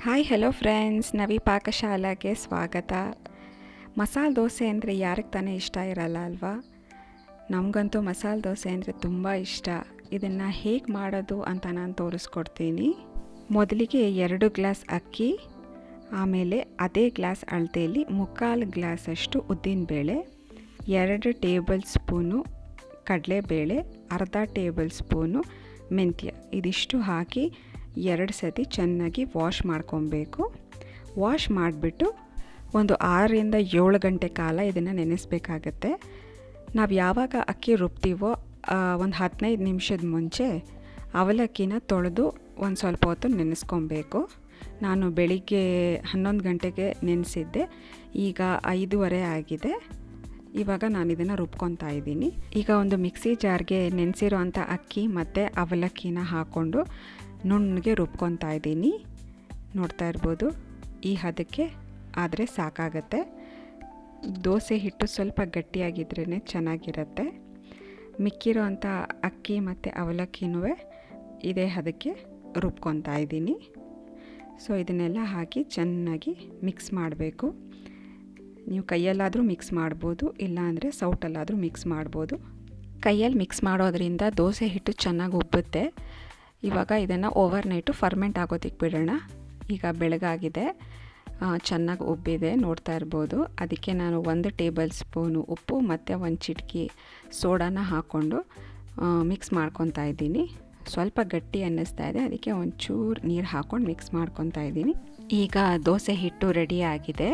Hi hello friends, ನವಿ ಪಾಕಶಾಲಾಗೆ ಸ್ವಾಗತ. ಮಸಾಲೆ ದೋಸೆ ಅಂದರೆ ಯಾರಿಗೆ ತಾನೇ ಇಷ್ಟ ಇರಲ್ಲ ಅಲ್ವಾ? ನಮಗಂತೂ ಮಸಾಲೆ ದೋಸೆ ಅಂದರೆ ತುಂಬ ಇಷ್ಟ. ಇದನ್ನು ಹೇಗೆ ಮಾಡೋದು ಅಂತ ನಾನು ತೋರಿಸ್ಕೊಡ್ತೀನಿ. ಮೊದಲಿಗೆ 2 ಗ್ಲಾಸ್ ಅಕ್ಕಿ, ಆಮೇಲೆ ಅದೇ ಗ್ಲಾಸ್ ಅಳತೆಯಲ್ಲಿ 3/4 ಗ್ಲಾಸಷ್ಟು ಉದ್ದಿನಬೇಳೆ, 2 ಟೇಬಲ್ ಸ್ಪೂನು ಕಡಲೆಬೇಳೆ, ಅರ್ಧ ಟೇಬಲ್ ಸ್ಪೂನು ಮೆಂತ್ಯ, ಇದಿಷ್ಟು ಹಾಕಿ 2 ಸತಿ ಚೆನ್ನಾಗಿ ವಾಶ್ ಮಾಡ್ಕೊಬೇಕು. ವಾಶ್ ಮಾಡಿಬಿಟ್ಟು ಒಂದು 6ರಿಂದ 7 ಗಂಟೆ ಕಾಲ ಇದನ್ನು ನೆನೆಸಬೇಕಾಗತ್ತೆ. ನಾವು ಯಾವಾಗ ಅಕ್ಕಿ ರುಬ್ತೀವೋ ಒಂದು 15 ನಿಮಿಷದ ಮುಂಚೆ ಅವಲಕ್ಕಿನ ತೊಳೆದು ಒಂದು ಸ್ವಲ್ಪ ಹೊತ್ತು ನೆನೆಸ್ಕೊಬೇಕು. ನಾನು ಬೆಳಿಗ್ಗೆ 11 ಗಂಟೆಗೆ ನೆನೆಸಿದ್ದೆ, ಈಗ 5:15 ಆಗಿದೆ. ಇವಾಗ ನಾನು ಇದನ್ನು ರುಬ್ಕೊತಾ ಇದ್ದೀನಿ. ಈಗ ಒಂದು ಮಿಕ್ಸಿ ಜಾರ್ಗೆ ನೆನೆಸಿರೋ ಅಂಥ ಅಕ್ಕಿ ಮತ್ತು ಅವಲಕ್ಕಿನ ಹಾಕ್ಕೊಂಡು ನುಣ್ಣಗೆ ರುಬ್ಕೊತಾ ಇದ್ದೀನಿ. ನೋಡ್ತಾ ಇರ್ಬೋದು, ಈ ಹದಕ್ಕೆ ಆದರೆ ಸಾಕಾಗತ್ತೆ. ದೋಸೆ ಹಿಟ್ಟು ಸ್ವಲ್ಪ ಗಟ್ಟಿಯಾಗಿದ್ರೇ ಚೆನ್ನಾಗಿರುತ್ತೆ. ಮಿಕ್ಕಿರೋ ಅಂಥ ಅಕ್ಕಿ ಮತ್ತು ಅವಲಕ್ಕಿನೂ ಇದೇ ಹದಕ್ಕೆ ರುಬ್ಕೊತಾ ಇದ್ದೀನಿ. ಸೊ ಇದನ್ನೆಲ್ಲ ಹಾಕಿ ಚೆನ್ನಾಗಿ ಮಿಕ್ಸ್ ಮಾಡಬೇಕು. ನೀವು ಕೈಯಲ್ಲಾದರೂ ಮಿಕ್ಸ್ ಮಾಡ್ಬೋದು, ಇಲ್ಲಾಂದರೆ ಸೌಟಲ್ಲಾದರೂ ಮಿಕ್ಸ್ ಮಾಡ್ಬೋದು. ಕೈಯಲ್ಲಿ ಮಿಕ್ಸ್ ಮಾಡೋದ್ರಿಂದ ದೋಸೆ ಹಿಟ್ಟು ಚೆನ್ನಾಗಿ ಉಬ್ಬುತ್ತೆ. ಇವಾಗ ಇದನ್ನು ಓವರ್ನೈಟು ಫರ್ಮೆಂಟ್ ಆಗೋದಕ್ಕೆ ಬಿಡೋಣ. ಈಗ ಬೆಳಗಾಗಿದೆ, ಚೆನ್ನಾಗಿ ಉಬ್ಬಿದೆ, ನೋಡ್ತಾ ಇರ್ಬೋದು. ಅದಕ್ಕೆ ನಾನು 1 ಟೇಬಲ್ ಸ್ಪೂನು ಉಪ್ಪು ಮತ್ತು 1 ಚಿಟಿಕೆ ಸೋಡಾನ ಹಾಕ್ಕೊಂಡು ಮಿಕ್ಸ್ ಮಾಡ್ಕೊತಾ ಇದ್ದೀನಿ. ಸ್ವಲ್ಪ ಗಟ್ಟಿ ಅನ್ನಿಸ್ತಾ ಇದೆ, ಅದಕ್ಕೆ ಒಂಚೂರು ನೀರು ಹಾಕ್ಕೊಂಡು ಮಿಕ್ಸ್ ಮಾಡ್ಕೊತಾ ಇದ್ದೀನಿ. ಈಗ ದೋಸೆ ಹಿಟ್ಟು ರೆಡಿ ಆಗಿದೆ.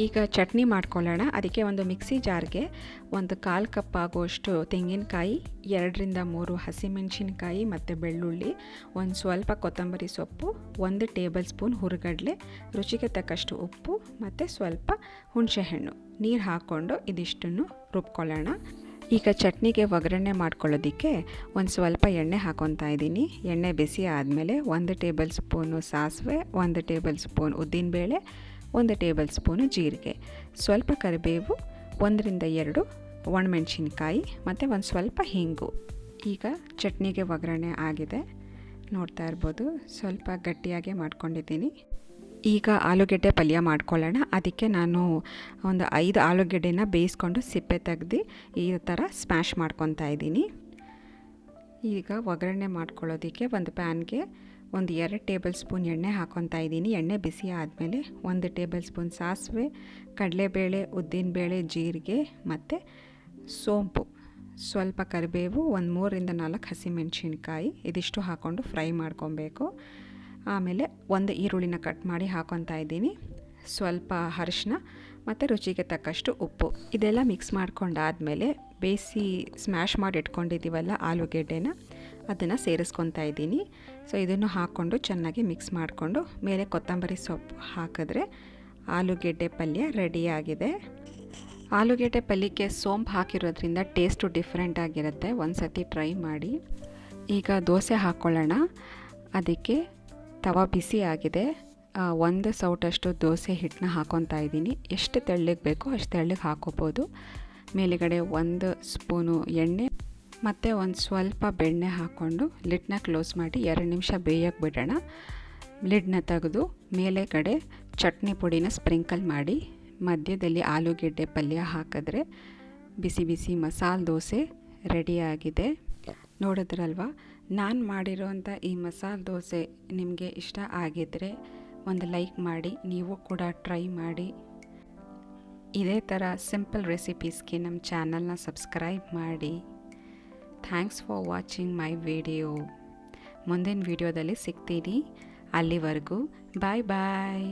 ಈಗ ಚಟ್ನಿ ಮಾಡ್ಕೊಳ್ಳೋಣ. ಅದಕ್ಕೆ ಒಂದು ಮಿಕ್ಸಿ ಜಾರ್ಗೆ 1/4 ಕಪ್ ಆಗುವಷ್ಟು ತೆಂಗಿನಕಾಯಿ, 2ರಿಂದ 3 ಹಸಿಮೆಣಸಿನಕಾಯಿ ಮತ್ತು ಬೆಳ್ಳುಳ್ಳಿ, ಒಂದು ಸ್ವಲ್ಪ ಕೊತ್ತಂಬರಿ ಸೊಪ್ಪು, 1 ಟೇಬಲ್ ಸ್ಪೂನ್ ಹುರಿಗಡಲೆ, ರುಚಿಗೆ ತಕ್ಕಷ್ಟು ಉಪ್ಪು ಮತ್ತು ಸ್ವಲ್ಪ ಹುಣಸೆಹಣ್ಣು ನೀರು ಹಾಕ್ಕೊಂಡು ಇದಿಷ್ಟನ್ನು ರುಬ್ಕೊಳ್ಳೋಣ. ಈಗ ಚಟ್ನಿಗೆ ಒಗ್ಗರಣೆ ಮಾಡ್ಕೊಳ್ಳೋದಕ್ಕೆ ಒಂದು ಸ್ವಲ್ಪ ಎಣ್ಣೆ ಹಾಕ್ಕೊತಾ ಇದ್ದೀನಿ. ಎಣ್ಣೆ ಬಿಸಿ ಆದಮೇಲೆ 1 ಟೇಬಲ್ ಸ್ಪೂನು ಸಾಸಿವೆ, 1 ಟೇಬಲ್ ಸ್ಪೂನ್ ಉದ್ದಿನಬೇಳೆ, 1 ಟೇಬಲ್ ಸ್ಪೂನು ಜೀರಿಗೆ, ಸ್ವಲ್ಪ ಕರಿಬೇವು, 1ರಿಂದ 2 ಒಣಮೆಣಸಿನ್ಕಾಯಿ ಮತ್ತು ಒಂದು ಸ್ವಲ್ಪ ಹಿಂಗು. ಈಗ ಚಟ್ನಿಗೆ ಒಗ್ಗರಣೆ ಆಗಿದೆ, ನೋಡ್ತಾ ಇರ್ಬೋದು. ಸ್ವಲ್ಪ ಗಟ್ಟಿಯಾಗೆ ಮಾಡ್ಕೊಂಡಿದ್ದೀನಿ. ಈಗ ಆಲೂಗೆಡ್ಡೆ ಪಲ್ಯ ಮಾಡ್ಕೊಳ್ಳೋಣ. ಅದಕ್ಕೆ ನಾನು ಒಂದು 5 ಆಲೂಗೆಡ್ಡೆನ ಬೇಯಿಸ್ಕೊಂಡು ಸಿಪ್ಪೆ ತೆಗೆದು ಈ ಥರ ಸ್ಮ್ಯಾಶ್ ಮಾಡ್ಕೊತಾ ಇದ್ದೀನಿ. ಈಗ ಒಗ್ಗರಣೆ ಮಾಡ್ಕೊಳ್ಳೋದಕ್ಕೆ ಒಂದು ಪ್ಯಾನ್ಗೆ ಒಂದು 2 ಟೇಬಲ್ ಸ್ಪೂನ್ ಎಣ್ಣೆ ಹಾಕ್ಕೊತಾ ಇದ್ದೀನಿ. ಎಣ್ಣೆ ಬಿಸಿ ಆದಮೇಲೆ 1 ಟೇಬಲ್ ಸ್ಪೂನ್ ಸಾಸಿವೆ, ಕಡಲೆಬೇಳೆ, ಉದ್ದಿನಬೇಳೆ, ಜೀರಿಗೆ ಮತ್ತು ಸೋಂಪು, ಸ್ವಲ್ಪ ಕರಿಬೇವು, ಒಂದು 3ರಿಂದ 4 ಹಸಿಮೆಣಸಿನ್ಕಾಯಿ, ಇದಿಷ್ಟು ಹಾಕ್ಕೊಂಡು ಫ್ರೈ ಮಾಡ್ಕೊಬೇಕು. ಆಮೇಲೆ 1 ಈರುಳ್ಳಿನ ಕಟ್ ಮಾಡಿ ಹಾಕ್ಕೊತಾ ಇದ್ದೀನಿ. ಸ್ವಲ್ಪ ಅರಿಶಿನ ಮತ್ತು ರುಚಿಗೆ ತಕ್ಕಷ್ಟು ಉಪ್ಪು. ಇದೆಲ್ಲ ಮಿಕ್ಸ್ ಮಾಡ್ಕೊಂಡಾದಮೇಲೆ ಬೇಯಿಸಿ ಸ್ಮ್ಯಾಶ್ ಮಾಡಿ ಇಟ್ಕೊಂಡಿದ್ದೀವಲ್ಲ ಆಲೂಗೆಡ್ಡೆನ, ಅದನ್ನು ಸೇರಿಸ್ಕೊತಾ ಇದ್ದೀನಿ. ಸೊ ಇದನ್ನು ಹಾಕ್ಕೊಂಡು ಚೆನ್ನಾಗಿ ಮಿಕ್ಸ್ ಮಾಡಿಕೊಂಡು ಮೇಲೆ ಕೊತ್ತಂಬರಿ ಸೊಪ್ಪು ಹಾಕಿದ್ರೆ ಆಲೂಗೆಡ್ಡೆ ಪಲ್ಯ ರೆಡಿಯಾಗಿದೆ. ಆಲೂಗೆಡ್ಡೆ ಪಲ್ಯಕ್ಕೆ ಸೋಂಪು ಹಾಕಿರೋದ್ರಿಂದ ಟೇಸ್ಟು ಡಿಫ್ರೆಂಟ್ ಆಗಿರುತ್ತೆ. ಒಂದು ಸತಿ ಟ್ರೈ ಮಾಡಿ. ಈಗ ದೋಸೆ ಹಾಕ್ಕೊಳ್ಳೋಣ. ಅದಕ್ಕೆ ತವಾ ಬಿಸಿ ಆಗಿದೆ. 1 ಸೌಟಷ್ಟು ದೋಸೆ ಹಿಟ್ಟನ್ನ ಹಾಕ್ಕೊತಾ ಇದ್ದೀನಿ. ಎಷ್ಟು ತೆಳ್ಳಗೆ ಬೇಕೋ ಅಷ್ಟು ತೆಳ್ಳಗೆ ಹಾಕ್ಕೋಬೋದು. ಮೇಲುಗಡೆ 1 ಸ್ಪೂನು ಎಣ್ಣೆ ಮತ್ತು ಒಂದು ಸ್ವಲ್ಪ ಬೆಣ್ಣೆ ಹಾಕ್ಕೊಂಡು ಲಿಡ್ನ ಕ್ಲೋಸ್ ಮಾಡಿ 2 ನಿಮಿಷ ಬೇಯಕ್ಕೆ ಬಿಡೋಣ. ಲಿಡ್ನ ತೆಗೆದು ಮೇಲೆ ಕಡೆ ಚಟ್ನಿ ಪುಡಿನ ಸ್ಪ್ರಿಂಕಲ್ ಮಾಡಿ ಮಧ್ಯದಲ್ಲಿ ಆಲೂಗೆಡ್ಡೆ ಪಲ್ಯ ಹಾಕಿದ್ರೆ ಬಿಸಿ ಬಿಸಿ ಮಸಾಲೆ ದೋಸೆ ರೆಡಿಯಾಗಿದೆ. ನೋಡಿದ್ರಲ್ವ, ನಾನು ಮಾಡಿರೋಂಥ ಈ ಮಸಾಲೆ ದೋಸೆ ನಿಮಗೆ ಇಷ್ಟ ಆಗಿದ್ದರೆ ಒಂದು ಲೈಕ್ ಮಾಡಿ, ನೀವು ಕೂಡ ಟ್ರೈ ಮಾಡಿ. ಇದೇ ಥರ ಸಿಂಪಲ್ ರೆಸಿಪೀಸ್ಗೆ ನಮ್ಮ ಚಾನಲ್ನ ಸಬ್ಸ್ಕ್ರೈಬ್ ಮಾಡಿ. Thanks for watching my video. ಮುಂದಿನ ವಿಡಿಯೋದಲ್ಲಿ ಸಿಗ್ತೀನಿ. ಅಲ್ಲಿವರೆಗೂ ಬಾಯ್ ಬಾಯ್.